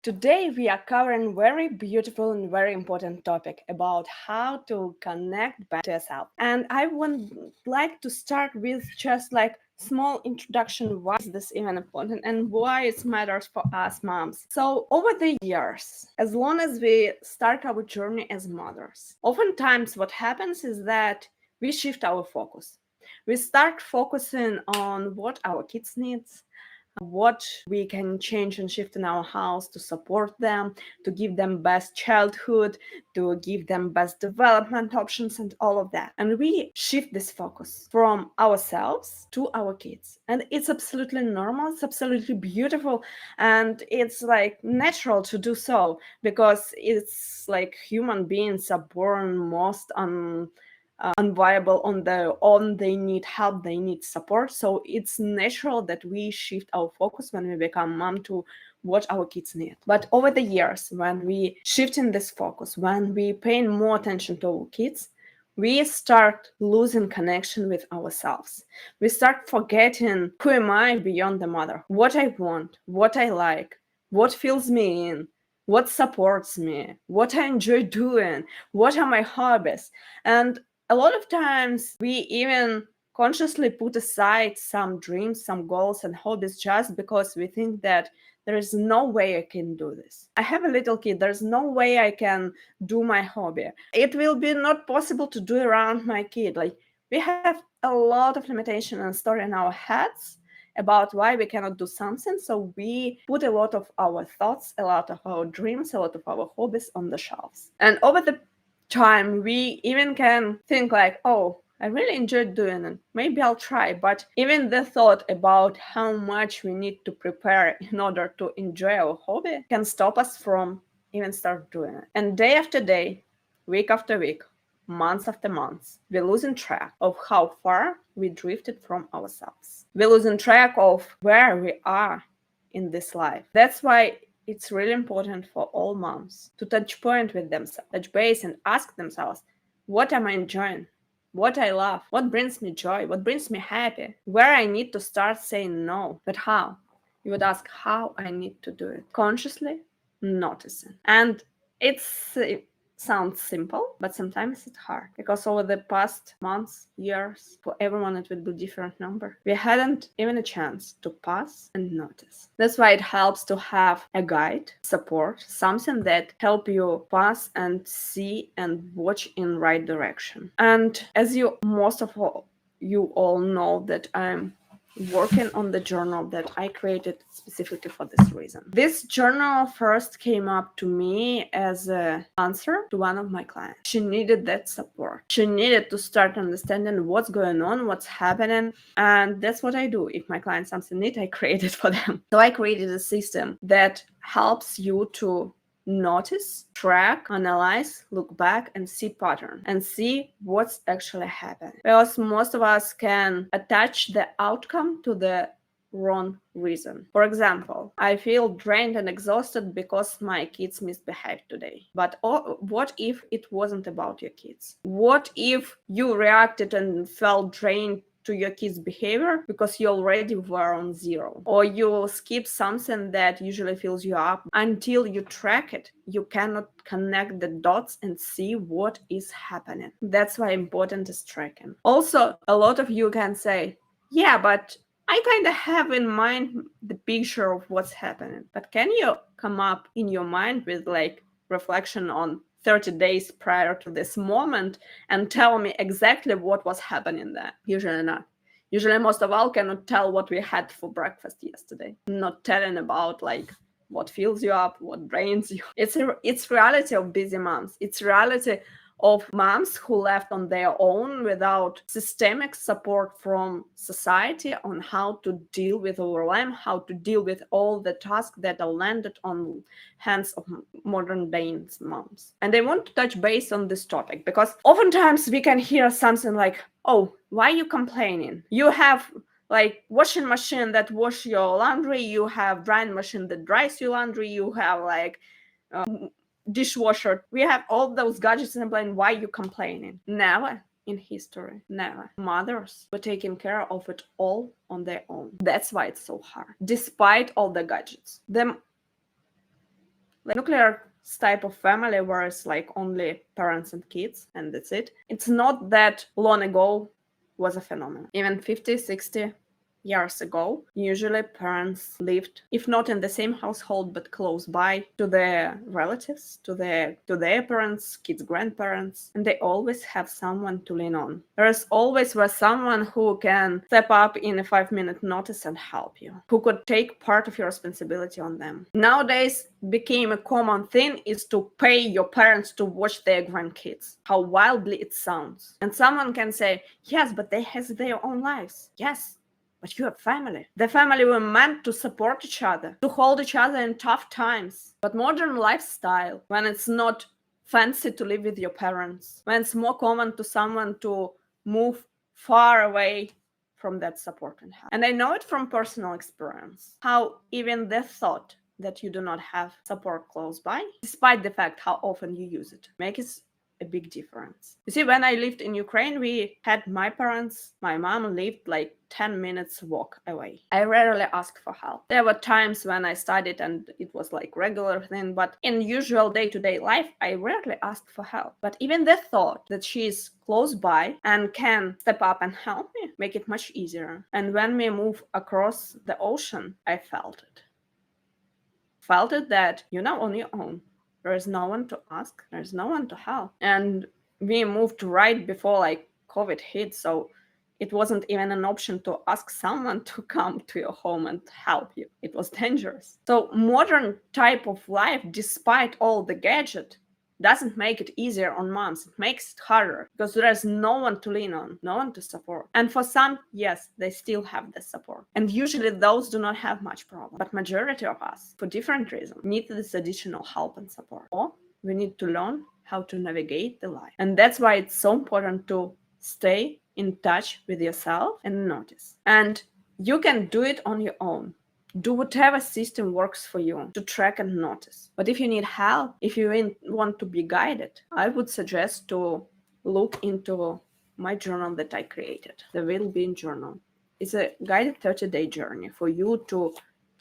Today we are covering very beautiful and very important topic about how to connect back to yourself. And I would like to start with just like small introduction why is this even important and why it matters for us moms. So over the years, as long as we start our journey as mothers, oftentimes what happens is that we shift our focus. We start focusing on what our kids needs, what we can change and shift in our house to support them, to give them best childhood, to give them best development options and all of that. And we shift this focus from ourselves to our kids. And it's absolutely normal, it's absolutely beautiful, and it's like natural to do so because it's like human beings are born most unviable on their own. They need help, they need support, so it's natural that we shift our focus when we become mom to what our kids need. But over the years, when we shift in this focus, when we pay more attention to our kids, we start losing connection with ourselves. We start forgetting who am I beyond the mother, what I want, what I like, what fills me in, what supports me, what I enjoy doing, what are my hobbies. And a lot of times we even consciously put aside some dreams, some goals and hobbies just because we think that there is no way I can do this. I have a little kid, there's no way I can do my hobby. It will be not possible to do around my kid. Like, we have a lot of limitation and story in our heads about why we cannot do something, so we put a lot of our thoughts, a lot of our dreams, a lot of our hobbies on the shelves. And over the time we even can think like, oh, I really enjoyed doing it, maybe I'll try. But even the thought about how much we need to prepare in order to enjoy our hobby can stop us from even start doing it. And day after day, week after week, months after months, we're losing track of how far we drifted from ourselves. We're losing track of where we are in this life. That's why it's really important for all moms to touch point with themselves, touch base and ask themselves, what am I enjoying? What I love? What brings me joy? What brings me happy? Where I need to start saying no, but how? You would ask how I need to do it. Consciously noticing. And it sounds simple, but sometimes it's hard because over the past months, years, for everyone it will be different number. We hadn't even a chance to pause and notice. That's why it helps to have a guide, support, something that help you pass and see and watch in right direction. And as you all know that I'm working on the journal that I created specifically for this reason. This journal first came up to me as an answer to one of my clients. She needed that support. She needed to start understanding what's going on, what's happening. And that's what I do. If my client something need, I create it for them. So I created a system that helps you to notice, track, analyze, look back and see pattern and see what's actually happening. Because most of us can attach the outcome to the wrong reason. For example, I feel drained and exhausted because my kids misbehaved today. But what if it wasn't about your kids? What if you reacted and felt drained to your kids' behavior because you already were on zero, or you skip something that usually fills you up? Until you track it, you cannot connect the dots and see what is happening. That's why important is tracking. Also, a lot of you can say, yeah, but I kind of have in mind the picture of what's happening. But can you come up in your mind with like reflection on 30 days prior to this moment and tell me exactly what was happening there? Usually not. Usually most of all cannot tell what we had for breakfast yesterday. Not telling about like what fills you up, what drains you. It's reality of busy moms. It's reality of moms who left on their own without systemic support from society on how to deal with overwhelm, how to deal with all the tasks that are landed on hands of modern day moms. And I want to touch base on this topic because oftentimes we can hear something like, oh, why are you complaining? You have like washing machine that wash your laundry, you have drying machine that dries your laundry, you have like dishwasher. We have all those gadgets and blame. Why you complaining? Never in history, never. Mothers were taking care of it all on their own. That's why it's so hard. Despite all the gadgets, like nuclear type of family where it's like only parents and kids and that's it. It's not that long ago was a phenomenon. Even 50, 60 years ago, usually parents lived, if not in the same household, but close by to their relatives, to their parents, kids' grandparents, and they always have someone to lean on. There's always was someone who can step up in a 5-minute notice and help you, who could take part of your responsibility on them. Nowadays, became a common thing is to pay your parents to watch their grandkids. How wildly it sounds. And someone can say, yes, but they have their own lives. Yes, but you have family. The family were meant to support each other, to hold each other in tough times. But modern lifestyle, when it's not fancy to live with your parents, when it's more common to someone to move far away from that support and help. And I know it from personal experience, how even the thought that you do not have support close by, despite the fact how often you use it, makes a big difference. You see, when I lived in Ukraine, we had my parents, my mom lived like 10 minutes walk away. I rarely asked for help. There were times when I studied and it was like regular thing, but in usual day-to-day life, I rarely asked for help. But even the thought that she's close by and can step up and help me make it much easier. And when we move across the ocean, I felt it. Felt it that you're not on your own. There is no one to ask. There's no one to help. And we moved right before like COVID hit, so it wasn't even an option to ask someone to come to your home and help you. It was dangerous. So modern type of life, despite all the gadget, doesn't make it easier on moms. It makes it harder because there's no one to lean on, no one to support. And for some, yes, they still have the support. And usually those do not have much problem. But majority of us, for different reasons, need this additional help and support. Or we need to learn how to navigate the life. And that's why it's so important to stay in touch with yourself and notice. And you can do it on your own. Do whatever system works for you to track and notice. But if you need help, if you want to be guided, I would suggest to look into my journal that I created, the WellBEing Journal. It's a guided 30-day journey for you to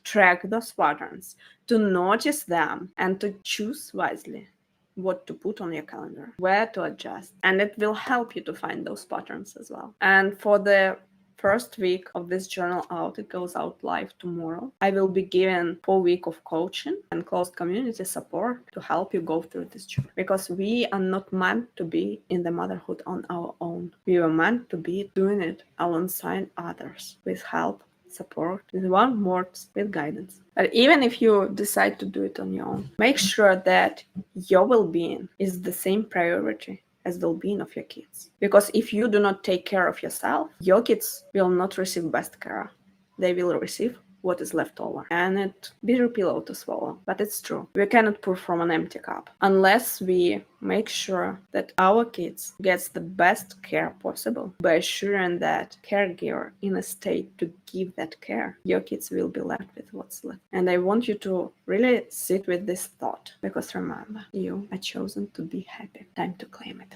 track those patterns, to notice them, and to choose wisely what to put on your calendar, where to adjust. And it will help you to find those patterns as well. And for the first week of this journal out, it goes out live tomorrow. I will be given 4 weeks of coaching and closed community support to help you go through this journey. Because we are not meant to be in the motherhood on our own. We are meant to be doing it alongside others with help, support, with warm words, with guidance. But even if you decide to do it on your own, make sure that your well-being is the same priority as the well-being of your kids. Because if you do not take care of yourself, your kids will not receive best care. They will receive what is left over. And it bitter pill to swallow. But it's true. We cannot pour from an empty cup unless we make sure that our kids gets the best care possible by assuring that caregiver in a state to give that care. Your kids will be left with what's left. And I want you to really sit with this thought, because remember, you are chosen to be happy. Time to claim it.